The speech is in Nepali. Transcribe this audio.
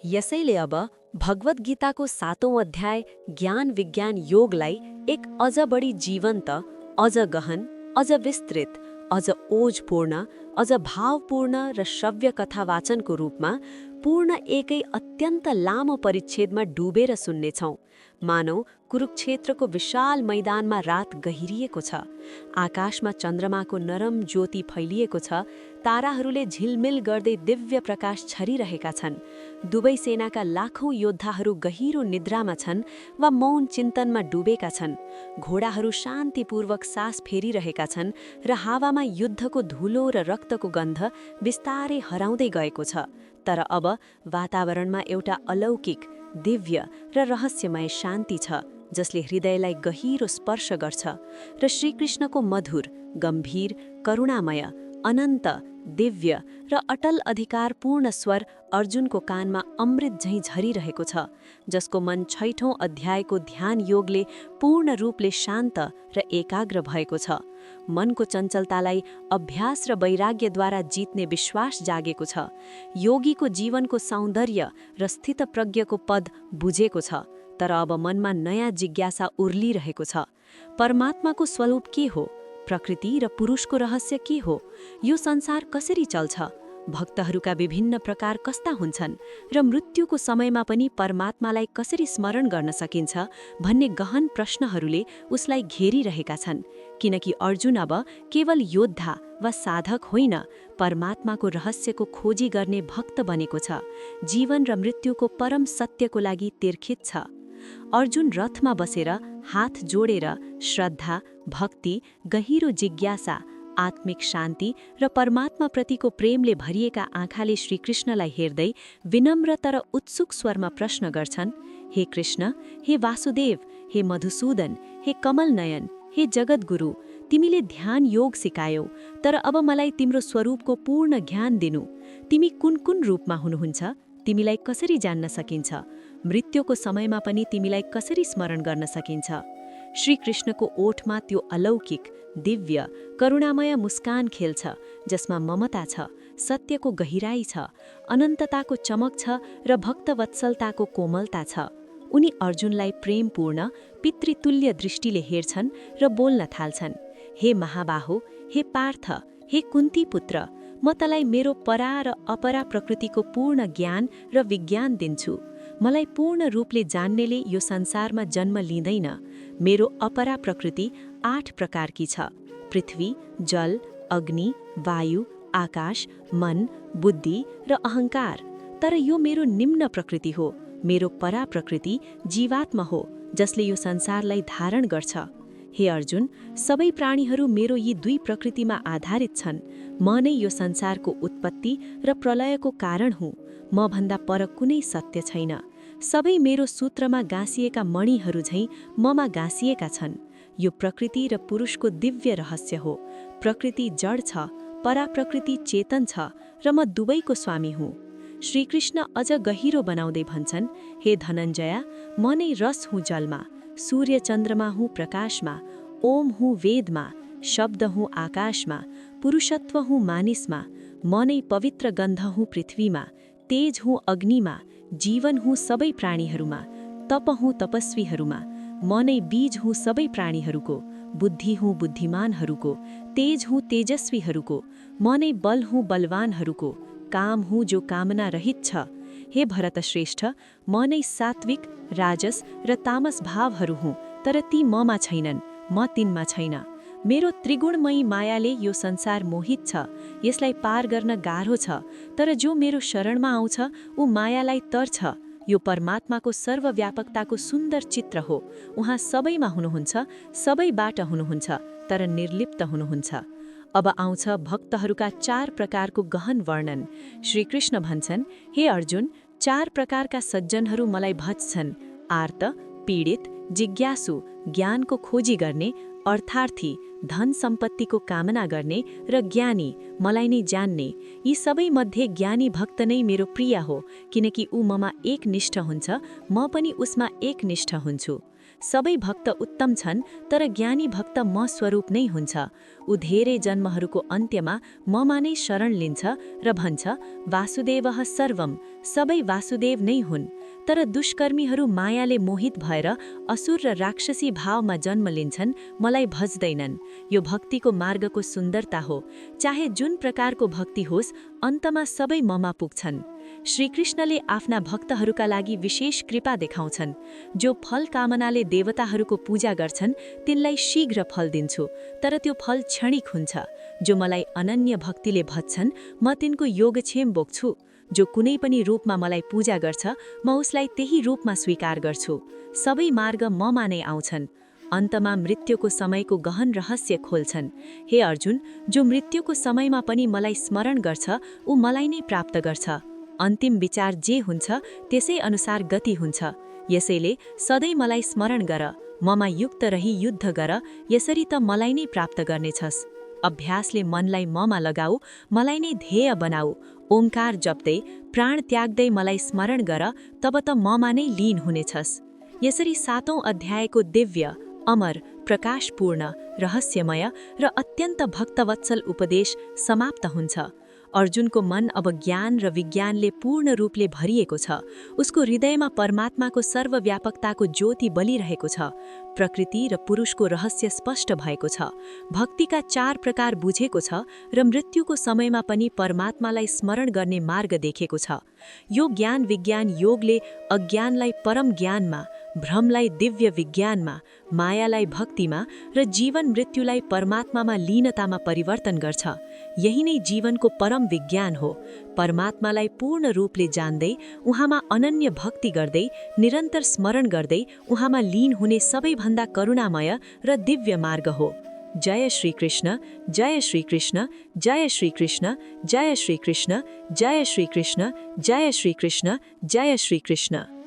यसैले अब भगवद् गीताको 7औं अध्याय ज्ञान विज्ञान योगलाई एक अझ बढी जीवन्त, अझ गहन, अझ विस्तृत, अझ ओजपूर्ण, अझ भावपूर्ण र श्रव्य कथा वाचनको रूपमा पूर्ण एकै अत्यन्त लामो परिच्छेदमा डुबेर सुन्नेछौँ। मानौ कुरुक्षेत्रको विशाल मैदानमा रात गहिरिएको छ, आकाशमा चन्द्रमाको नरम ज्योति फैलिएको छ, ताराहरूले झिलमिल गर्दै दिव्य प्रकाश छरिरहेका छन्। दुवै सेनाका लाखौं योद्धाहरू गहिरो निद्रामा छन् वा मौन चिन्तनमा डुबेका छन्। घोडाहरू शान्तिपूर्वक सास फेरिरहेका छन् र हावामा युद्धको धुलो र रक्तको गन्ध बिस्तारै हराउँदै गएको छ। तर अब वातावरणमा एउटा अलौकिक, दिव्य र रहस्यमय शान्ति छ जसले हृदयलाई गहिरो स्पर्श गर्छ र श्रीकृष्णको मधुर, गम्भीर, करुणामय, अनन्त, दिव्य र अटल अधिकारपूर्ण स्वर अर्जुनको कानमा अमृत झैँ झरिरहेको छ, जसको मन 6औं अध्यायको ध्यान योगले पूर्ण रूपले शान्त र एकाग्र भएको छ। मनको चञ्चलतालाई अभ्यास र वैराग्यद्वारा जित्ने विश्वास जागेको छ। योगीको जीवनको सौन्दर्य र स्थितप्रज्ञको पद बुझेको छ। तर अब मनमा नयाँ जिज्ञासा उर्लिरहेको छ। परमात्माको स्वरूप के हो? प्रकृति र पुरुषको रहस्य के हो? यो संसार कसरी चल्छ? भक्तहरूका विभिन्न प्रकार कस्ता हुन्छन् र मृत्युको समयमा पनि परमात्मालाई कसरी स्मरण गर्न सकिन्छ भन्ने गहन प्रश्नहरूले उसलाई घेरिरहेका छन्। किनकि अर्जुन अब केवल योद्धा वा साधक होइन, परमात्माको रहस्यको खोजी गर्ने भक्त बनेको छ। जीवन र मृत्युको परम सत्यको लागि तिर्खित छ। अर्जुन रथमा बसेर हात जोडेर श्रद्धा, भक्ति, गहिरो जिज्ञासा, आत्मिक शान्ति र परमात्माप्रतिको प्रेमले भरिएका आँखाले श्रीकृष्णलाई हेर्दै विनम्र तर उत्सुक स्वरमा प्रश्न गर्छन्। हे कृष्ण, हे वासुदेव, हे मधुसूदन, हे कमल नयन, हे जगद्गुरु, तिमीले ध्यान योग सिकायौ, तर अब मलाई तिम्रो स्वरूपको पूर्ण ज्ञान दिनु। तिमी कुन कुन रूपमा हुनुहुन्छ? तिमीलाई कसरी जान्न सकिन्छ? मृत्युको समयमा पनि तिमीलाई कसरी स्मरण गर्न सकिन्छ? श्रीकृष्णको ओठमा त्यो अलौकिक, दिव्य, करुणामय मुस्कान खेल्छ, जसमा ममता छ, सत्यको गहिराई छ, अनन्तताको चमक छ र भक्तवत्सलताको कोमलता छ। उनी अर्जुनलाई प्रेमपूर्ण, पितृतुल्य दृष्टिले हेर्छन् र बोल्न थाल्छन्। हे महाबाहो, हे पार्थ, हे कुन्ती पुत्र, म तलाई मेरो परा र अपरा प्रकृतिको पूर्ण ज्ञान र विज्ञान दिन्छु। मलाई पूर्ण रूपले जान्नेले यो संसारमा जन्म लिँदैन। मेरो अपरा प्रकृति 8 प्रकारकी छ: पृथ्वी, जल, अग्नि, वायु, आकाश, मन, बुद्धि र अहंकार। तर यो मेरो निम्न प्रकृति हो। मेरो परा प्रकृति जीवात्मा हो, जसले यो संसारलाई धारण गर्छ। हे अर्जुन, सबै प्राणीहरू मेरो यी 2 प्रकृतिमा आधारित छन्। म नै यो संसारको उत्पत्ति र प्रलयको कारण हुँ। म भन्दा पर कुनै सत्य छैन। सबै मेरो सूत्रमा गाँसिएका मणिहरू झैँ ममा गाँसिएका छन्। यो प्रकृति र पुरुषको दिव्य रहस्य हो। प्रकृति जड छ, पराप्रकृति चेतन छ र म दुवैको स्वामी हुँ। श्रीकृष्ण अझ गहिरो बनाउँदै भन्छन्, हे धनञ्जय, म नै रस हुँ जलमा, सूर्य चन्द्रमा हुँ प्रकाशमा, ओम हुँ वेदमा, शब्द हुँ आकाशमा, पुरुषत्व हुँ मानिसमा, म नै पवित्र गन्ध हुँ पृथ्वीमा, तेज हुँ अग्निमा, जीवन हुँ सबै प्राणीहरूमा, तप हुँ तपस्वीहरूमा, म नै बीज हुँ सबै प्राणीहरूको, बुद्धि हुँ बुद्धिमानहरूको, तेज हुँ तेजस्वीहरूको, म नै बल हुँ बलवानहरूको, काम हुँ जो कामना रहित छ। हे भरतश्रेष्ठ, म नै सात्विक, राजस र तामस भावहरू हुँ, तर ती ममा छैनन्, म तिनमा छैन। मेरो त्रिगुणमयी मायाले यो संसार मोहित छ, यसलाई पार गर्न गाह्रो छ, तर जो मेरो शरणमा आउँछ ऊ मायालाई तर्छ। यो परमात्माको सर्वव्यापकताको सुन्दर चित्र हो। उहाँ सबैमा हुनुहुन्छ, सबैबाट हुनुहुन्छ, तर निर्लिप्त हुनुहुन्छ। अब आउँछ भक्तहरूका 4 प्रकारको गहन वर्णन। श्रीकृष्ण भन्छन्, हे अर्जुन, 4 प्रकारका सज्जनहरू मलाई भज्छन्: आर्त, पीडित, जिज्ञासु, ज्ञानको खोजी गर्ने, अर्थार्थी, धन सम्पत्तिको कामना गर्ने र ज्ञानी, मलाई नै जान्ने। यी सबै मध्ये ज्ञानी भक्त नै मेरो प्रिय हो, किनकि ऊ ममा एकनिष्ठ हुन्छ, म पनि उसमा एकनिष्ठ हुन्छु। सबै भक्त उत्तम छन्, तर ज्ञानी भक्त म स्वरूप नै हुन्छ। ऊ धेरै जन्महरूको अन्त्यमा ममा नै शरण लिन्छ र भन्छ, वासुदेवः सर्वम, सबै वासुदेव नै हुन्। तर दुष्कर्मीहरू मायाले मोहित भएर असुर र राक्षसी भावमा जन्म लिन्छन्, मलाई भज्दैनन्। यो भक्तिको मार्गको सुन्दरता हो। चाहे जुन प्रकारको भक्ति होस्, अन्तमा सबै ममा पुग्छन्। श्रीकृष्णले आफ्ना भक्तहरूका लागि विशेष कृपा देखाउँछन्। जो फल कामनाले देवताहरूको पूजा गर्छन्, तिनलाई शीघ्र फल दिन्छु, तर त्यो फल क्षणिक हुन्छ। जो मलाई अनन्य भक्तिले भज्छन्, म तिनको योगक्षेम बोक्छु। जो कुनै पनि रूपमा मलाई पूजा गर्छ, म उसलाई त्यही रूपमा स्वीकार गर्छु। सबै मार्ग ममा नै आउँछन्। अन्तमा मृत्युको समयको गहन रहस्य खोल्छन्। हे अर्जुन, जो मृत्युको समयमा पनि मलाई स्मरण गर्छ, ऊ मलाई नै प्राप्त गर्छ। अन्तिम विचार जे हुन्छ, त्यसै अनुसार गति हुन्छ। यसैले सधैँ मलाई स्मरण गर, ममा युक्त रही युद्ध गर, यसरी त मलाई नै प्राप्त गर्नेछस्। अभ्यासले मनलाई ममा लगाऊ, मलाई नै ध्येय बनाऊ। ओमकार जप्दै, प्राण त्याग्दै मलाई स्मरण गर, तब त ममा नै लीन हुनेछस्। यसरी 7औं अध्यायको दिव्य, अमर, प्रकाशपूर्ण, रहस्यमय र अत्यन्त भक्तवत्सल उपदेश समाप्त हुन्छ। अर्जुनको मन अब ज्ञान र विज्ञानले पूर्ण रूपले भरिएको छ। उसको हृदयमा परमात्माको सर्वव्यापकताको ज्योति बलिरहेको छ। प्रकृति र पुरुषको रहस्य स्पष्ट भएको छ। भक्तिका 4 प्रकार बुझेको छ र मृत्युको समयमा पनि परमात्मालाई स्मरण गर्ने मार्ग देखेको छ। यो ज्ञान विज्ञान योगले अज्ञानलाई परम ज्ञानमा, भ्रमलाई दिव्य विज्ञानमा, मायालाई भक्तिमा र जीवन मृत्युलाई परमात्मामा लीनतामा परिवर्तन गर्छ। यही नै जीवनको परम विज्ञान हो। परमात्मालाई पूर्ण रूपले जान्दै, उहाँमा अनन्य भक्ति गर्दै, निरन्तर स्मरण गर्दै उहाँमा लीन हुने सबैभन्दा करुणामय र दिव्य मार्ग हो। जय श्री कृष्ण, जय श्री कृष्ण, जय श्री कृष्ण, जय श्री कृष्ण, जय श्री कृष्ण, जय श्री कृष्ण, जय श्री कृष्ण।